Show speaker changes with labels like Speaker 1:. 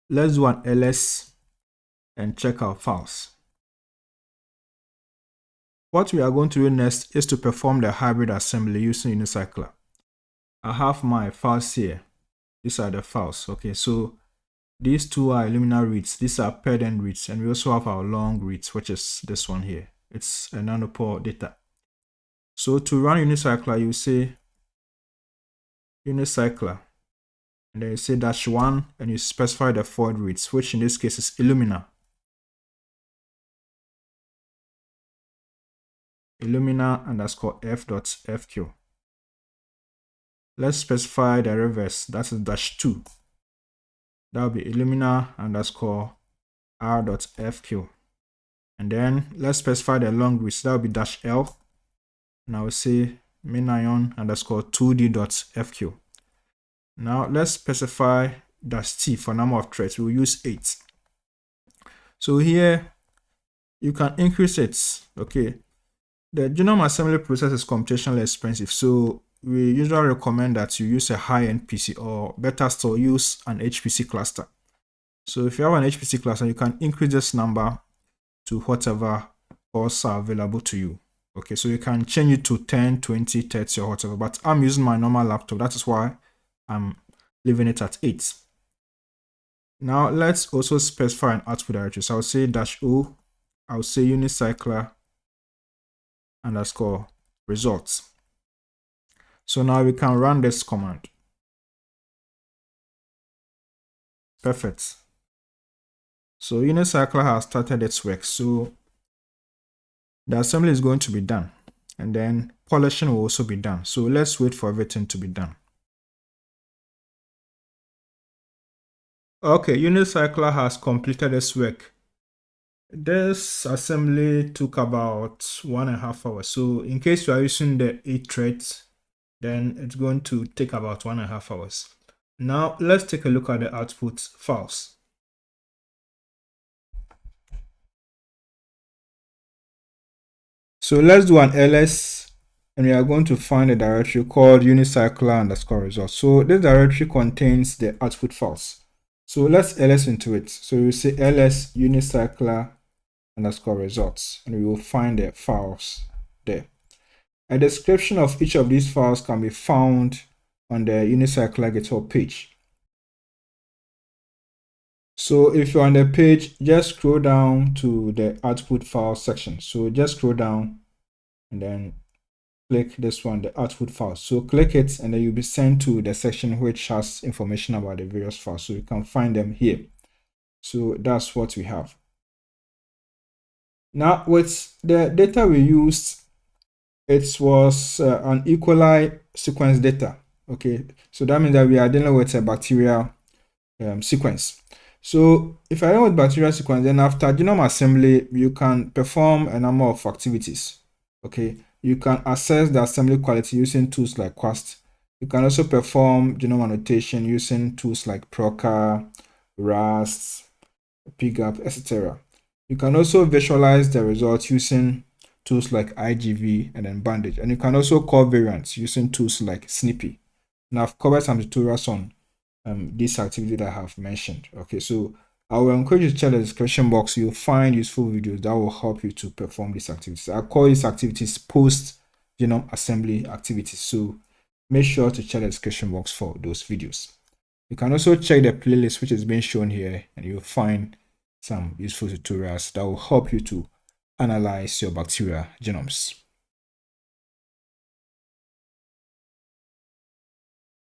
Speaker 1: let's do an ls and check our files. What we are going to do next is to perform the hybrid assembly using unicycler. I have my files here. These are the files. Okay, so these two are Illumina reads. These are paired end reads, and we also have our long reads, which is this one here. It's a nanopore data. So to run unicycler, you say unicycler, and then you say -1, and you specify the forward reads, which in this case is Illumina. Illumina underscore f.fq. Let's specify the reverse, that is -2. That will be Illumina underscore r.fq. And then let's specify the long reads, that will be -L. And I will say minion underscore 2d.fq. Now let's specify -T for number of threads. We'll use 8. So here you can increase it. Okay. The genome assembly process is computationally expensive, so we usually recommend that you use a high-end PC, or better still, use an HPC cluster. So if you have an HPC cluster, you can increase this number to whatever cores are available to you. Okay, so you can change it to 10, 20, 30, or whatever, but I'm using my normal laptop. That is why I'm leaving it at 8. Now let's also specify an output directory. So I'll say -O, I'll say unicycler underscore results. So now we can run this command. Perfect. So unicycler has started its work. So the assembly is going to be done, and then polishing will also be done. So let's wait for everything to be done. Okay, unicycler has completed its work. This assembly took about 1.5 hours. So in case you are using the 8 threads, then it's going to take about 1.5 hours. Now let's take a look at the output files. So let's do an ls, and we are going to find a directory called unicycler underscore results. So this directory contains the output files. So let's ls into it. So we say ls unicycler underscore results, and we will find the files there. A description of each of these files can be found on the unicycler GitHub page. So if you're on the page, just scroll down to the output file section. So just scroll down and then click this one, the output file. So click it, and then you'll be sent to the section which has information about the various files. So you can find them here. So that's what we have. Now with the data we used, it was an E. coli sequence data. Okay, so that means that we are dealing with a bacterial sequence. So if I deal with bacterial sequence, then after genome assembly, you can perform a number of activities. Okay, you can assess the assembly quality using tools like Quast. You can also perform genome annotation using tools like Proca, Rust, PGAP, etc. You can also visualize the results using tools like IGV and then Bandage. And you can also call variants using tools like Snippy. Now I've covered some tutorials on this activity that I have mentioned. Okay, so I will encourage you to check the description box. You'll find useful videos that will help you to perform these activities. I call these activities post genome assembly activities. So make sure to check the description box for those videos. You can also check the playlist which is being shown here, and you'll find some useful tutorials that will help you to analyze your bacterial genomes.